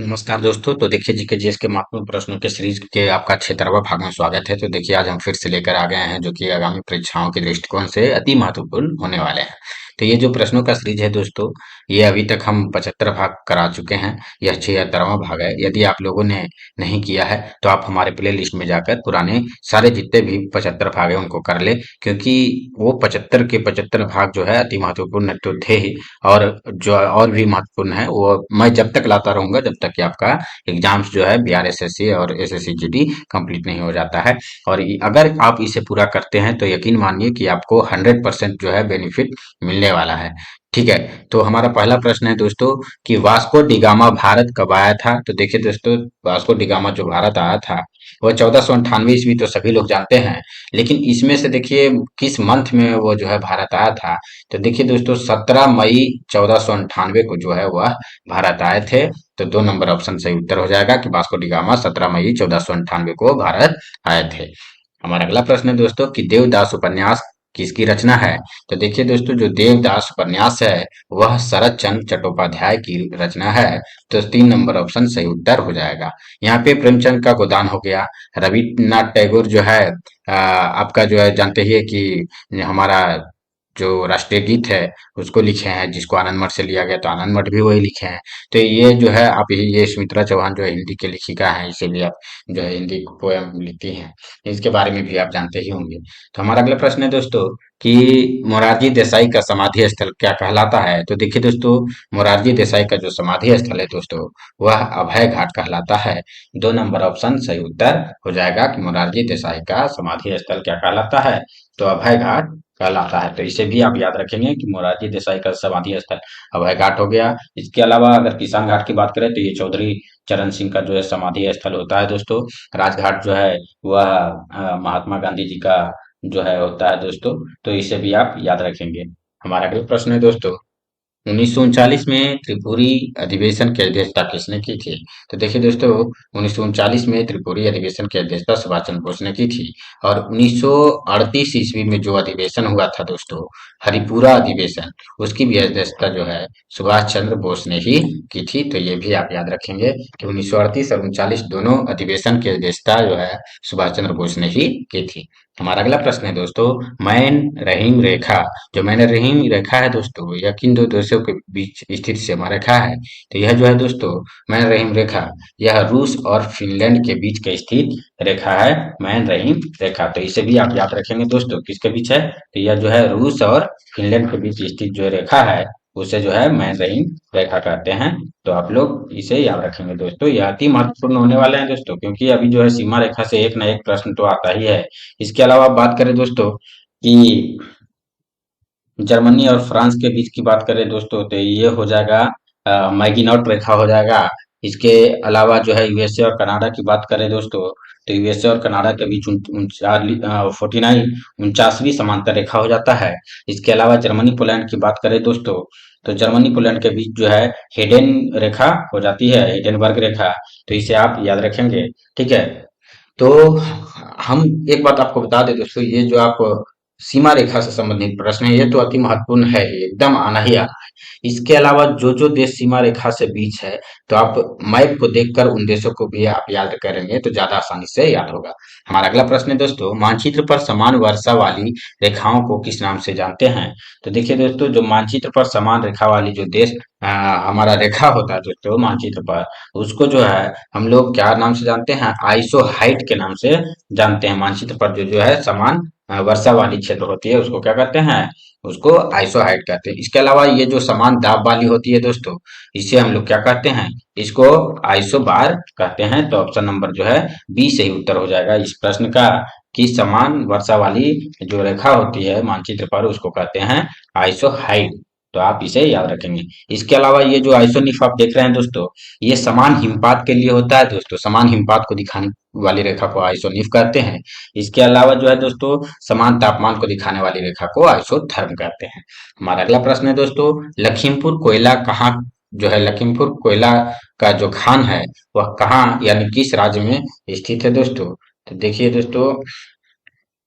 नमस्कार दोस्तों। तो देखिए जीके जीएस के महत्वपूर्ण प्रश्नों के सीरीज के आपका 76वां भाग में स्वागत है। तो देखिए आज हम फिर से लेकर आ गए हैं जो कि आगामी परीक्षाओं के दृष्टिकोण से अति महत्वपूर्ण होने वाले हैं। तो ये जो प्रश्नों का सीरीज है दोस्तों, ये अभी तक हम 75 भाग करा चुके हैं। यह 76वां भाग है। यदि आप लोगों ने नहीं किया है तो आप हमारे प्ले लिस्ट में जाकर पुराने सारे जितने भी 75 भाग है उनको कर ले, क्योंकि वो 75 के 75 भाग जो है अति महत्वपूर्ण तो थे ही, और जो और भी महत्वपूर्ण है वो मैं जब तक लाता रहूंगा जब तक कि आपका एग्जाम्स जो है बीआरएसएससी और एसएससी जीडी कंप्लीट नहीं हो जाता है। और अगर आप इसे पूरा करते हैं तो यकीन मानिए कि आपको 100% जो है बेनिफिट मिलने वाला है। ठीक है। तो हमारा पहला प्रश्न है दोस्तों कि वास्को डिगामा भारत कब आया था। तो देखिए दोस्तों, वास्को डिगामा जो भारत आया था वह 1498 ईस्वी तो सभी लोग जानते हैं, लेकिन इसमें से देखिए किस मंथ में वो जो है भारत आया था। तो देखिए दोस्तों, 17 मई 1498 को जो है वह भारत आए थे। तो 2 नंबर ऑप्शन सही उत्तर हो जाएगा कि वास्को डी गामा 17 मई 1498 को भारत आए थे। हमारा अगला प्रश्न है दोस्तों कि देवदास उपन्यास किसकी रचना है। तो देखिए दोस्तों, जो देवदास उपन्यास है वह शरत चंद्र चट्टोपाध्याय की रचना है। तो 3 नंबर ऑप्शन सही उत्तर हो जाएगा। यहाँ पे प्रेमचंद का गोदान हो गया। रविन्द्रनाथ टैगोर जो है आपका जो है जानते ही है कि हमारा जो राष्ट्रीय गीत है उसको लिखे हैं, जिसको आनंद मठ से लिया गया, तो आनंद मठ भी वही लिखे हैं। तो ये जो है आप ये सुमित्रा चौहान जो है हिंदी के लेखिका है, इसीलिए आप जो है हिंदी पोएम लिखती हैं। इसके बारे में भी आप जानते ही होंगे। तो हमारा अगला प्रश्न है दोस्तों कि मोरारजी देसाई का समाधि स्थल क्या कहलाता है। तो देखिए दोस्तों, मोरारजी देसाई का जो समाधि स्थल है दोस्तों वह अभय घाट कहलाता है। 2 नंबर ऑप्शन सही उत्तर हो जाएगा कि मोरारजी देसाई का समाधि स्थल क्या कहलाता है। तो अभय घाट कहलाता है। तो इसे भी आप याद रखेंगे कि मोरारजी देसाई का समाधि स्थल अभय घाट हो गया। इसके अलावा अगर किसान घाट की बात करें तो ये चौधरी चरण सिंह का जो है समाधि स्थल होता है दोस्तों। राजघाट जो है वह महात्मा गांधी जी का जो है होता है दोस्तों। तो इसे भी आप याद रखेंगे। हमारा अगला प्रश्न है दोस्तों, 1939 में त्रिपुरी अधिवेशन की अध्यक्षता किसने की थी। तो देखिए दोस्तों, 1939 में त्रिपुरी अधिवेशन की अध्यक्षता सुभाष चंद्र बोस ने की थी। और 1938 ईस्वी में जो अधिवेशन हुआ था दोस्तों, हरिपुरा अधिवेशन, उसकी भी अध्यक्षता जो है सुभाष चंद्र बोस ने ही की थी। तो ये भी आप याद रखेंगे कि 1938 और 39 दोनों अधिवेशन की अध्यक्षता जो है सुभाष चंद्र बोस ने ही की थी। हमारा अगला प्रश्न है दोस्तों, मैन रहीम रेखा, जो मैंने रहीम रेखा है दोस्तों, यह किन दो देशों के बीच स्थित सीमा रेखा है। तो यह जो है दोस्तों मैन रहीम रेखा, यह रूस और फिनलैंड के बीच के स्थित रेखा है मैन रहीम रेखा। तो इसे भी आप याद रखेंगे दोस्तों, किसके बीच है। तो यह जो है रूस और फिनलैंड के बीच स्थित जो रेखा है उसे जो है मैन रहीम रेखा कहते हैं। तो आप लोग इसे याद रखेंगे दोस्तों। यह अति महत्वपूर्ण होने वाले हैं दोस्तों, क्योंकि अभी जो है सीमा रेखा से एक ना एक प्रश्न तो आता ही है। इसके अलावा आप बात करें दोस्तों कि जर्मनी और फ्रांस के बीच की बात करें दोस्तों तो ये हो जाएगा मैगिनॉट रेखा हो जाएगा। इसके अलावा जो है यूएसए और कनाडा की बात करें दोस्तों, तो यूएसए और कनाडा के बीच 49 49वीं समांतर रेखा हो जाता है। इसके अलावा जर्मनी पोलैंड की बात करें दोस्तों, तो जर्मनी पोलैंड के बीच जो है हेडेन रेखा हो जाती है, हेडेनबर्ग रेखा। तो इसे आप याद रखेंगे। ठीक है। तो हम एक बात आपको बता दें दोस्तों, ये जो आप सीमा रेखा से संबंधित प्रश्न है ये तो अति महत्वपूर्ण है ही, एकदम आना ही आना है। इसके अलावा जो जो देश सीमा रेखा से बीच है, तो आप मैप को देखकर उन देशों को भी आप याद करेंगे तो ज्यादा आसानी से याद होगा। हमारा अगला प्रश्न है दोस्तों, मानचित्र पर समान वर्षा वाली रेखाओं को किस नाम से जानते हैं। तो देखिए दोस्तों, जो मानचित्र पर समान रेखा वाली जो देश हमारा रेखा होता है दोस्तों मानचित्र पर, उसको जो है हम लोग क्या नाम से जानते हैं, आइसो हाइट के नाम से जानते हैं। मानचित्र पर जो है समान वर्षा वाली क्षेत्र होती है उसको क्या कहते हैं, उसको आइसो हाइट कहते हैं। इसके अलावा ये जो समान दाब वाली होती है दोस्तों, इसे हम लोग क्या कहते हैं, इसको आइसो बार कहते हैं। तो ऑप्शन नंबर जो है बी सही उत्तर हो जाएगा इस प्रश्न का, कि समान वर्षा वाली जो रेखा होती है मानचित्र पर उसको कहते हैं आइसो हाइट। तो आप इसे याद रखेंगे। इसके अलावा ये जो आइसोनिफ आप देख रहे हैं दोस्तों, ये समान हिमपात के लिए होता है दोस्तों। समान हिमपात को दिखाने वाली रेखा को आइसोनिफ कहते हैं। इसके अलावा जो है दोस्तों समान तापमान को दिखाने वाली रेखा को आइसोथर्म कहते हैं। हमारा अगला प्रश्न है दोस्तों, लखीमपुर कोयला कहाँ जो है, लखीमपुर कोयला का जो खान है वह कहाँ यानी किस राज्य में स्थित है दोस्तों। तो देखिए दोस्तों,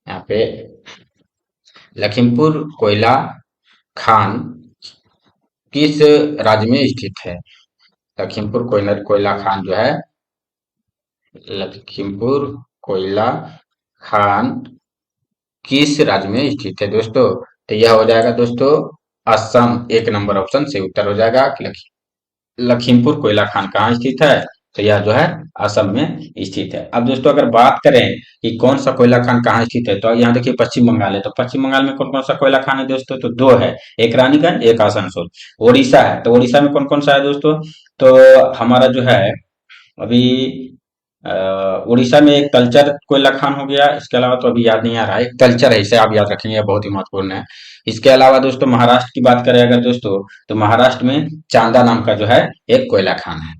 यहाँ पे लखीमपुर कोयला खान किस राज्य में स्थित है। लखीमपुर कोयला खान जो है, लखीमपुर कोयला खान किस राज्य में स्थित है दोस्तों? तो यह हो जाएगा दोस्तों असम। एक नंबर ऑप्शन से उत्तर हो जाएगा कि लखीमपुर कोयला खान कहाँ स्थित है? तो यह जो है असम में स्थित है। अब दोस्तों अगर बात करें कि कौन सा कोयला खान कहाँ स्थित है, तो यहाँ देखिए पश्चिम बंगाल है। तो पश्चिम बंगाल में कौन कौन सा कोयला खान है दोस्तों? तो दो है, एक रानीगंज, एक आसनसोल। ओडिशा है, तो ओडिशा में कौन कौन सा है दोस्तों? तो हमारा जो है अभी उड़ीसा में एक कल्चर कोयला खान हो गया। इसके अलावा तो अभी याद नहीं आ रहा है, कल्चर है, इसे आप याद रखेंगे, यह बहुत ही महत्वपूर्ण है। इसके अलावा दोस्तों महाराष्ट्र की बात करें अगर दोस्तों, तो महाराष्ट्र में चांदा नाम का जो है एक कोयला खान है,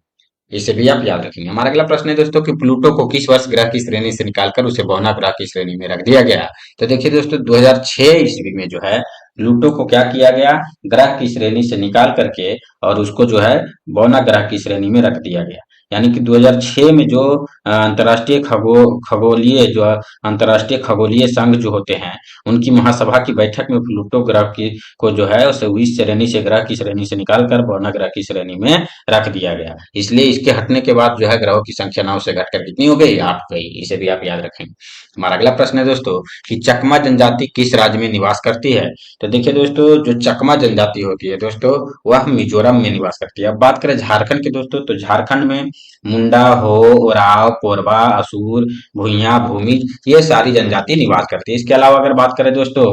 इसे भी आप याद रखेंगे। हमारा अगला प्रश्न है दोस्तों कि प्लूटो को किस वर्ष ग्रह की श्रेणी से निकालकर उसे बौना ग्रह की श्रेणी में रख दिया गया? तो देखिए दोस्तों 2006 ईस्वी में जो है प्लूटो को क्या किया गया, ग्रह की श्रेणी से निकाल करके और उसको जो है बौना ग्रह की श्रेणी में रख दिया गया। यानी कि 2006 में जो अंतर्राष्ट्रीय खगोलीय जो अंतर्राष्ट्रीय खगोलीय संघ जो होते हैं, उनकी महासभा की बैठक में प्लूटो ग्रह की को जो है उसे इस श्रेणी से ग्रह की श्रेणी से निकालकर बौना ग्रह की श्रेणी में रख दिया गया। इसलिए इसके हटने के बाद जो है ग्रहों की संख्या 9 से घटकर कितनी हो गई, 8 हो गई। इसे भी आप याद रखेंगे। हमारा अगला प्रश्न है दोस्तों कि चकमा जनजाति किस राज्य में निवास करती है? तो देखिए दोस्तों जो चकमा जनजाति होती है दोस्तों, वह मिजोरम में निवास करती है। अब बात करें झारखंड की दोस्तों, तो झारखंड में मुंडा, हो, ओराव, कोरबा, असुर, भूइयां, भूमिज, ये सारी जनजाति निवास करती है। इसके अलावा अगर बात करें दोस्तों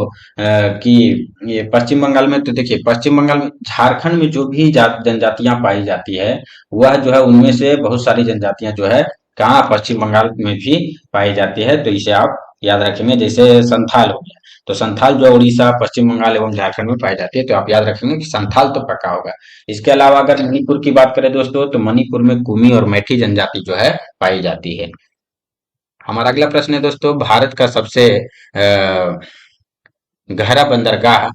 कि ये पश्चिम बंगाल में, तो देखिए पश्चिम बंगाल में झारखंड में जो भी जनजातियां पाई जाती है, वह जो है उनमें से बहुत सारी जनजातियां जो है कहाँ, पश्चिम बंगाल में भी पाई जाती है। तो इसे आप याद रखेंगे। जैसे संथाल हो गया, तो संथाल जो उड़ीसा, पश्चिम बंगाल एवं झारखंड में पाई जाती है, तो आप याद रखेंगे कि संथाल तो पक्का होगा। इसके अलावा अगर मणिपुर की बात करें दोस्तों, तो मणिपुर में कुमी और मैठी जनजाति जो है पाई जाती है। हमारा अगला प्रश्न है दोस्तों भारत का सबसे गहरा बंदरगाह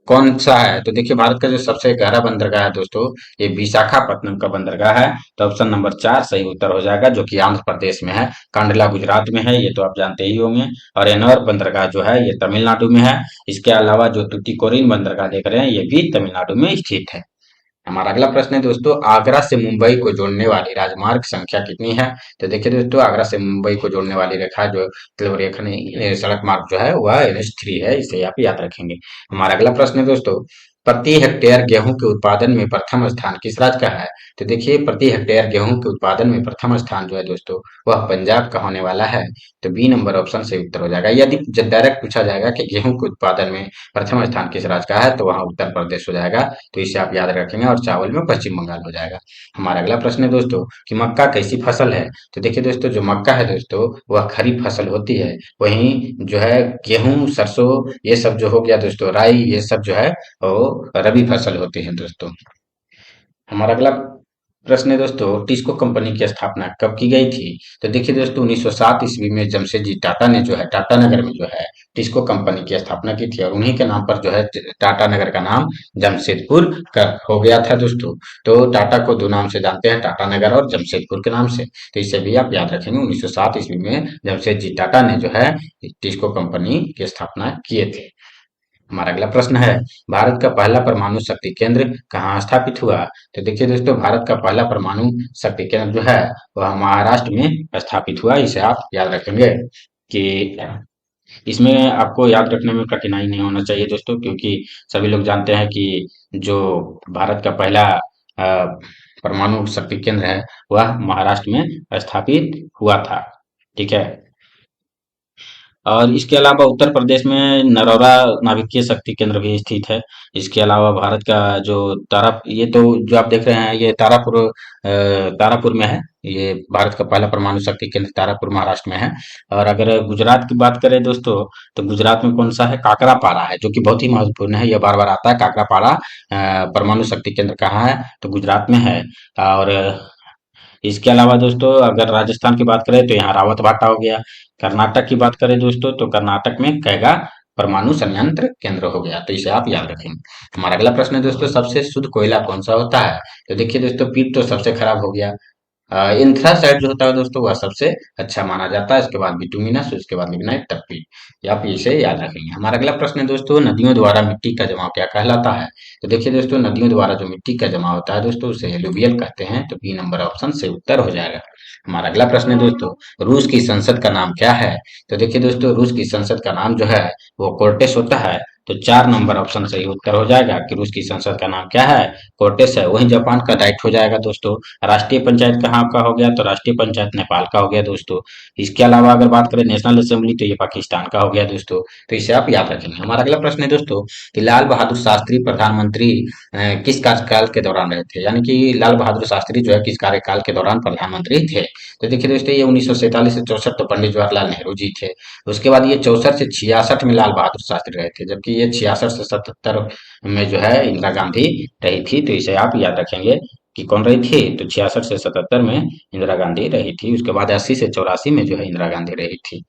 कौन सा है? तो देखिए भारत का जो सबसे गहरा बंदरगाह है दोस्तों, ये विशाखापत्तनम का बंदरगाह है। तो ऑप्शन नंबर 4 सही उत्तर हो जाएगा, जो कि आंध्र प्रदेश में है। कांडला गुजरात में है, ये तो आप जानते ही होंगे। और एनवर बंदरगाह जो है ये तमिलनाडु में है। इसके अलावा जो तुतीकोरिन बंदरगाह देख रहे हैं, ये भी तमिलनाडु में स्थित है। हमारा अगला प्रश्न है दोस्तों आगरा से मुंबई को जोड़ने वाली राजमार्ग संख्या कितनी है? तो देखिए दोस्तों आगरा से मुंबई को जोड़ने वाली रेखा जो मतलब रेखा नहीं, सड़क मार्ग जो है वह NH3 है, इसे आप याद रखेंगे। हमारा अगला प्रश्न है दोस्तों प्रति हेक्टेयर गेहूं के उत्पादन में प्रथम स्थान किस राज्य का है? तो देखिए प्रति हेक्टेयर गेहूं के उत्पादन में प्रथम स्थान जो है दोस्तों वह पंजाब का होने वाला है। तो बी नंबर ऑप्शन से उत्तर हो जाएगा। यदि डायरेक्ट पूछा जाएगा कि गेहूं के उत्पादन में प्रथम स्थान किस राज्य का है, तो वहां उत्तर प्रदेश हो जाएगा। तो इसे आप याद रखेंगे। और चावल में पश्चिम बंगाल हो जाएगा। हमारा अगला प्रश्न है दोस्तों कि मक्का कैसी फसल है? तो देखिए दोस्तों जो मक्का है दोस्तों वह खरीफ फसल होती है। वहीं जो है गेहूं, सरसों, ये सब जो हो गया दोस्तों, राई, ये सब जो है वो रबी फसल होती है दोस्तों। हमारा अगला प्रश्न है दोस्तों टिस्को कंपनी की स्थापना कब की गई थी? तो देखिए दोस्तों 1907 ईस्वी में जमशेदजी टाटा ने जो है टाटा नगर में जो है टिस्को कंपनी की स्थापना की थी। और उन्हीं के नाम पर जो है टाटा नगर का नाम जमशेदपुर कर हो गया था दोस्तों। तो टाटा को दो नाम से जानते हैं, टाटा नगर और जमशेदपुर के नाम से। तो इसे भी आप याद रखेंगे। 1907 ईस्वी में जमशेदजी टाटा ने जो है टिस्को कंपनी की स्थापना किए थे। हमारा अगला प्रश्न है भारत का पहला परमाणु शक्ति केंद्र कहाँ स्थापित हुआ? तो देखिए दोस्तों भारत का पहला परमाणु शक्ति केंद्र जो है वह महाराष्ट्र में स्थापित हुआ। इसे आप याद रखेंगे कि इसमें आपको याद रखने में कठिनाई नहीं होना चाहिए दोस्तों, क्योंकि सभी लोग जानते हैं कि जो भारत का पहला परमाणु शक्ति केंद्र है वह महाराष्ट्र में स्थापित हुआ था। ठीक है। और इसके अलावा उत्तर प्रदेश में नरौरा नाभिकीय शक्ति केंद्र भी स्थित है। इसके अलावा भारत का जो ये तो जो आप देख रहे हैं ये तारापुर में है। ये भारत का पहला परमाणु शक्ति केंद्र तारापुर महाराष्ट्र में है। और अगर गुजरात की बात करें दोस्तों, तो गुजरात में कौन सा है, काकरापाड़ा है, जो कि बहुत ही महत्वपूर्ण है। यह बार बार आता है काकरापाड़ा परमाणु शक्ति केंद्र कहाँ है, तो गुजरात में है। और इसके अलावा दोस्तों अगर राजस्थान की बात करें तो यहाँ रावत भाटा हो गया। कर्नाटक की बात करें दोस्तों तो कर्नाटक में कैगा परमाणु संयंत्र केंद्र हो गया। तो इसे आप याद रखेंगे। हमारा अगला प्रश्न है दोस्तों सबसे शुद्ध कोयला कौन सा होता है? तो देखिए दोस्तों पीट तो सबसे खराब हो गया, एंथ्रासाइड जो होता है दोस्तों वह सबसे अच्छा माना जाता है, इसके बाद बिटुमिनस, उसके बाद लिग्नाइट, तब पी। या आप इसे याद रखेंगे। हमारा अगला प्रश्न है दोस्तों, नदियों द्वारा मिट्टी का जमाव क्या कहलाता है? तो देखिए दोस्तों, नदियों द्वारा जो मिट्टी का जमाव होता है दोस्तों उसे एलुवियल कहते हैं, तो बी नंबर ऑप्शन से उत्तर हो जाएगा। हमारा अगला प्रश्न है दोस्तों, रूस की संसद का नाम क्या है? तो देखिए दोस्तों, रूस की संसद का नाम जो है वो कोर्टेस होता है, तो 4 नंबर ऑप्शन सही उत्तर हो जाएगा कि रूस की संसद का नाम क्या है, कोर्टेस है। वहीं जापान का राइट हो जाएगा दोस्तों। राष्ट्रीय पंचायत कहाँ का हो गया? तो राष्ट्रीय पंचायत नेपाल का हो गया दोस्तों। इसके अलावा अगर बात करें नेशनल असेंबली, तो ये पाकिस्तान का हो गया दोस्तों। तो इसे आप याद रखेंगे। हमारा अगला प्रश्न है दोस्तों कि लाल बहादुर शास्त्री प्रधानमंत्री किस कार्यकाल के दौरान रहे थे? यानी कि लाल बहादुर शास्त्री जो है किस कार्यकाल के दौरान प्रधानमंत्री थे? तो देखिए दोस्तों, ये 1947 से 64 तो पंडित जवाहरलाल नेहरू जी थे। उसके बाद ये 64 से 66 में लाल बहादुर शास्त्री रहे थे, जबकि ये 66 से 77 में जो है इंदिरा गांधी रही थी। तो इसे आप याद रखेंगे कि कौन रही थी, तो 66 से 77 में इंदिरा गांधी रही थी। उसके बाद 80 से 84 में जो है इंदिरा गांधी रही थी।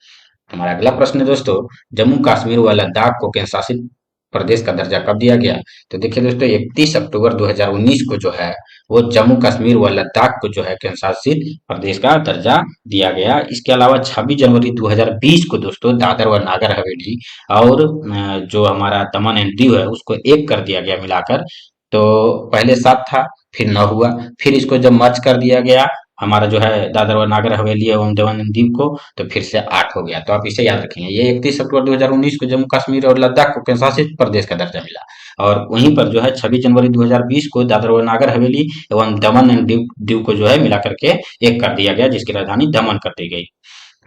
हमारा अगला प्रश्न है दोस्तों, जम्मू कश्मीर व लद्दाख को केंद्र शासित प्रदेश का दर्जा कब दिया गया? तो देखिए दोस्तों, 31 अक्टूबर 2019 को जो है वो जम्मू कश्मीर व लद्दाख को जो है केंद्र शासित प्रदेश का दर्जा दिया गया। इसके अलावा 26 जनवरी 2020 को दोस्तों दादर व नागर हवेली और जो हमारा दमन एंड दीव है उसको एक कर दिया गया मिलाकर। तो पहले 7 था, फिर 9 हुआ, फिर इसको जब मर्ज कर दिया गया हमारा जो है दादर व नागर हवेली एवं दमन एंड दीव को, तो फिर से 8 हो गया। तो आप इसे याद रखेंगे। ये 31 अक्टूबर 2019 को जम्मू कश्मीर और लद्दाख को केंद्र शासित प्रदेश का दर्जा मिला। और वहीं पर जो है 26 जनवरी 2020 को दादर व नागर हवेली एवं दमन एंड दीव दीव को जो है मिला करके एक कर दिया गया, जिसकी राजधानी दमन कर दी गई।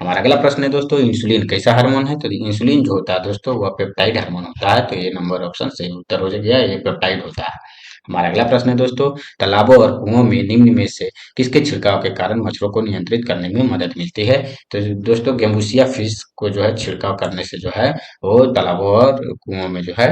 हमारा अगला प्रश्न है दोस्तों, इंसुलिन कैसा हार्मोन है? तो इंसुलिन जो होता है दोस्तों वह पेप्टाइड हार्मोन होता है, तो ये नंबर ऑप्शन सही उत्तर हो गया, ये पेप्टाइड होता है। हमारा अगला प्रश्न है दोस्तों, तालाबों और कुओं में निम्न में से किसके छिड़काव के कारण मच्छरों को नियंत्रित करने में मदद मिलती है? तो दोस्तों, गेम्बूसिया फिश को जो है छिड़काव करने से जो है वो तालाबों और कुओं में जो है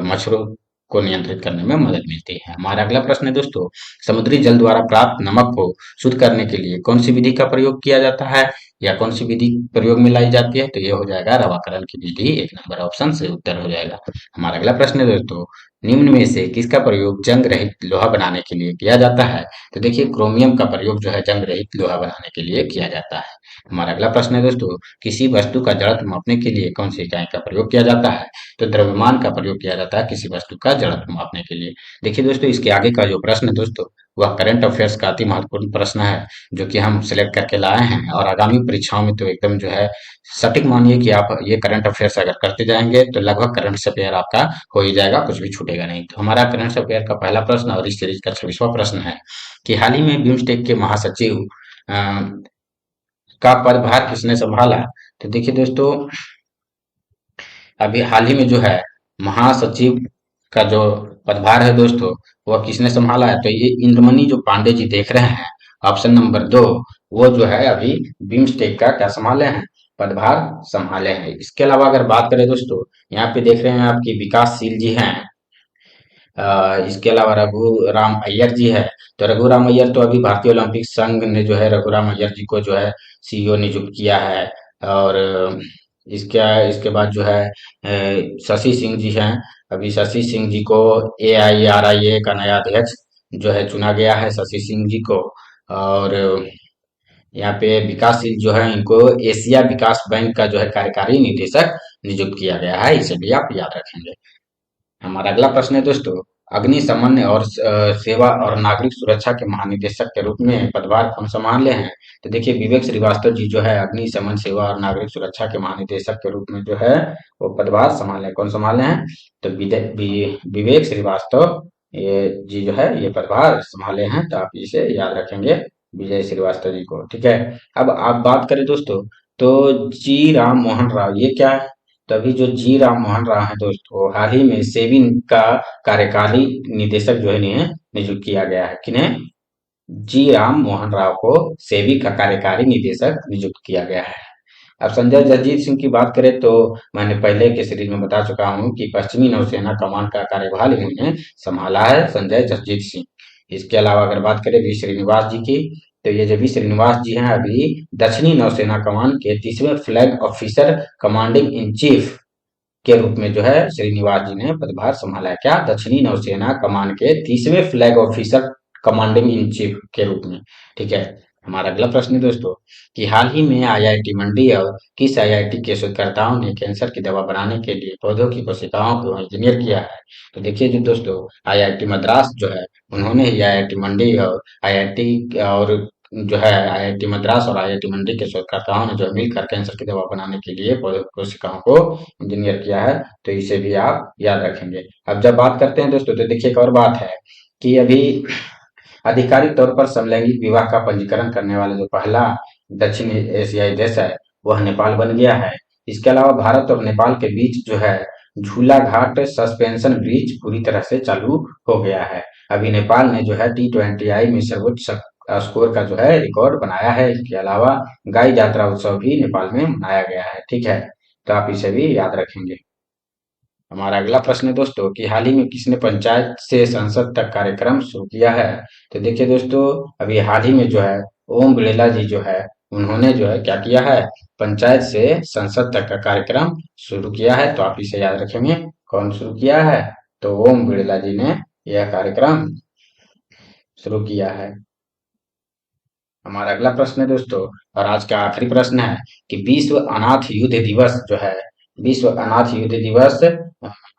मच्छरों को नियंत्रित करने में मदद मिलती है। हमारा अगला प्रश्न है दोस्तों, समुद्री जल द्वारा प्राप्त नमक को शुद्ध करने के लिए कौन सी विधि का प्रयोग किया जाता है, या कौन सी विधि प्रयोग में लाई जाती है? तो ये हो जाएगा रवाकरण की विधि, 1 नंबर ऑप्शन से उत्तर हो जाएगा। हमारा अगला प्रश्न है दोस्तों, निम्न में से किसका प्रयोग जंग रहित लोहा बनाने के लिए किया जाता है? तो देखिए, क्रोमियम का प्रयोग जो है जंग रहित लोहा बनाने के लिए किया जाता है। हमारा अगला प्रश्न है दोस्तों, किसी वस्तु का जड़त्व मापने के लिए कौन सी इकाई का प्रयोग किया जाता है? तो द्रव्यमान का प्रयोग किया जाता है किसी वस्तु का जड़त्व मापने के लिए। देखिए दोस्तों, इसके आगे का जो प्रश्न है दोस्तों वह करंट अफेयर्स का अति महत्वपूर्ण प्रश्न है, जो कि हम सिलेक्ट करके लाए हैं, और आगामी परीक्षाओं में तो एकदम जो है सटीक मानिए कि आप ये करंट अफेयर्स अगर करते जाएंगे तो लगभग करंट अफेयर आपका हो ही जाएगा, कुछ भी छूटेगा नहीं। तो हमारा करंट अफेयर का पहला प्रश्न और इस सीरीज का 26वां प्रश्न है कि हाल ही में बिम्स्टेक के महासचिव अ, का पदभार किसने संभाला? तो देखिए दोस्तों, अभी हाल ही में जो है महासचिव का जो पदभार है दोस्तों वह किसने संभाला है? तो ये इंद्रमणि जो पांडे जी देख रहे हैं, ऑप्शन नंबर 2, वो जो है अभी बिम्स्टेक का क्या संभाले हैं, पदभार संभाले हैं। इसके अलावा अगर बात करें दोस्तों, यहाँ पे देख रहे हैं आपकी विकासशील जी हैं, इसके अलावा रघु राम अय्यर जी है। तो रघु राम अय्यर तो अभी भारतीय ओलंपिक संघ ने जो है रघु राम अय्यर जी को जो है सीईओ नियुक्त किया है। और इसके इसके बाद जो है शशि सिंह जी हैं। अभी शशि सिंह जी को AIRIA का नया अध्यक्ष जो है चुना गया है, शशि सिंह जी को। और यहाँ पे विकासशील जो है इनको एशिया विकास बैंक का जो है कार्यकारी निदेशक नियुक्त किया गया है, इसे भी आप याद रखेंगे। हमारा अगला प्रश्न है दोस्तों, अग्निशमन और सेवा और नागरिक सुरक्षा के महानिदेशक के रूप में पदभार कौन संभाले हैं? तो देखिए, विवेक श्रीवास्तव जी जो है अग्निशमन सेवा और नागरिक सुरक्षा के महानिदेशक के रूप में जो है वो पदभार संभाले, कौन संभाले हैं? तो विवेक श्रीवास्तव ये जी जो है ये पदभार संभाले हैं, तो आप इसे याद रखेंगे, विजय श्रीवास्तव जी को। ठीक है। अब आप बात करें दोस्तों, तो जी राम मोहन राव ये क्या है? तभी जो जी राम मोहन राव है दोस्तों, हाल ही में सेबी का कार्यकारी निदेशक जो है इन्हें नियुक्त किया गया है। किन्हें? जी राम मोहन राव को सेबी का कार्यकारी निदेशक नियुक्त किया गया है। अब संजय जसजीत सिंह की बात करें तो मैंने पहले के सीरीज में बता चुका हूं कि पश्चिमी नौसेना कमान का कार्यभार इन्होंने संभाला है, संजय जसजीत सिंह। इसके अलावा अगर बात करें वी श्रीनिवास जी की, तो ये जो वी श्रीनिवास जी हैं अभी दक्षिणी नौसेना कमान के 30वें flag officer commanding in chief के रूप में जो है श्रीनिवास जी ने पदभार संभाला है। क्या? दक्षिणी नौसेना कमान के 30वें flag officer commanding in chief के रूप में। ठीक है। हमारा अगला प्रश्न है दोस्तों कि हाल ही में आईआईटी मंडी और किस आईआईटी के शोधकर्ताओं ने कैंसर की दवा बनाने के लिए पौधों की कोशिकाओं को इंजीनियर किया है। तो देखिए जो दोस्तों आईआईटी मद्रास जो है उन्होंने ही आईआईटी मंडी और आईआईटी और जो है आईआईटी मद्रास और आईआईटी मंडी के शोधकर्ताओं ने जो है मिलकर कैंसर की दवा बनाने के लिए पौधों की कोशिकाओं को इंजीनियर किया है। तो इसे भी आप याद रखेंगे। अब जब बात करते हैं दोस्तों तो देखिए एक और बात है कि अभी आधिकारिक तौर पर समलैंगिक विवाह का पंजीकरण करने वाला जो पहला दक्षिण एशियाई देश है वह नेपाल बन गया है। इसके अलावा भारत और नेपाल के बीच जो है झूला घाट सस्पेंशन ब्रिज पूरी तरह से चालू हो गया है। अभी नेपाल ने जो है T20I में सर्वोच्च स्कोर का जो है रिकॉर्ड बनाया है। इसके अलावा गाई यात्रा उत्सव भी नेपाल में मनाया गया है। ठीक है, तो आप इसे भी याद रखेंगे। हमारा अगला प्रश्न है दोस्तों कि हाल ही में किसने पंचायत से संसद तक कार्यक्रम शुरू किया है। तो देखिए दोस्तों अभी हाल ही में जो है ओम बिड़ला जी जो है उन्होंने जो है क्या किया है, पंचायत से संसद तक का कार्यक्रम शुरू किया है। तो आप इसे याद रखेंगे कौन शुरू किया है, तो ओम बिड़ला जी ने यह कार्यक्रम शुरू किया है। हमारा अगला प्रश्न है दोस्तों और आज का आखिरी प्रश्न है कि विश्व अनाथ युद्ध दिवस जो है, विश्व अनाथ युद्ध दिवस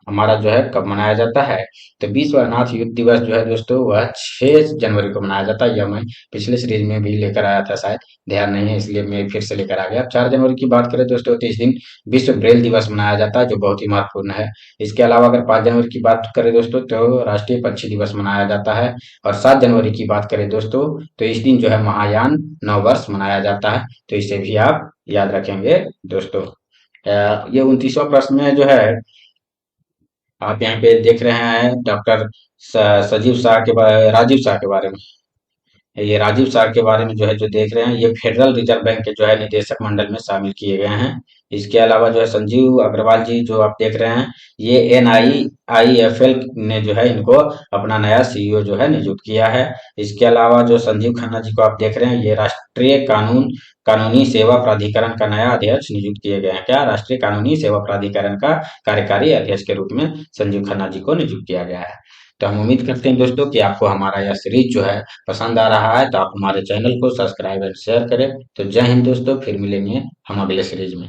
हमारा जो है कब मनाया जाता है। तो विश्व अनाथ युद्ध दिवस जो है दोस्तों वह 6 जनवरी को मनाया जाता है। यह मैं पिछले सीरीज में भी लेकर आया था, शायद ध्यान नहीं है इसलिए मैं फिर से लेकर आ गया। 4 जनवरी की बात करें दोस्तों तो इस दिन विश्व ब्रेल दिवस मनाया जाता है जो बहुत ही महत्वपूर्ण है। इसके अलावा अगर 5 जनवरी की बात करें दोस्तों तो राष्ट्रीय पक्षी दिवस मनाया जाता है। और 7 जनवरी की बात करें दोस्तों तो इस दिन जो है महायान नववर्ष मनाया जाता है। तो इसे भी आप याद रखेंगे दोस्तों। ये 29वां प्रश्न में जो है आप यहाँ पे देख रहे हैं डॉक्टर सजीव शाह के बारे राजीव शाह के बारे में। ये राजीव शाह के बारे में जो है जो देख रहे हैं ये फेडरल रिजर्व बैंक के जो है निदेशक मंडल में शामिल किए गए हैं। इसके अलावा जो है संजीव अग्रवाल जी जो आप देख रहे हैं ये NIIFL ने जो है इनको अपना नया CEO जो है नियुक्त किया है। इसके अलावा जो संजीव खन्ना जी को आप देख रहे हैं ये राष्ट्रीय कानूनी सेवा प्राधिकरण का नया अध्यक्ष नियुक्त किए गए हैं। क्या राष्ट्रीय कानूनी सेवा प्राधिकरण का कार्यकारी अध्यक्ष के रूप में संजीव खन्ना जी को नियुक्त किया गया है। तो हम उम्मीद करते हैं दोस्तों कि आपको हमारा यह सीरीज जो है पसंद आ रहा है। तो आप हमारे चैनल को सब्सक्राइब एंड शेयर करें। तो जय हिंद दोस्तों, फिर मिलेंगे हम अगले सीरीज में।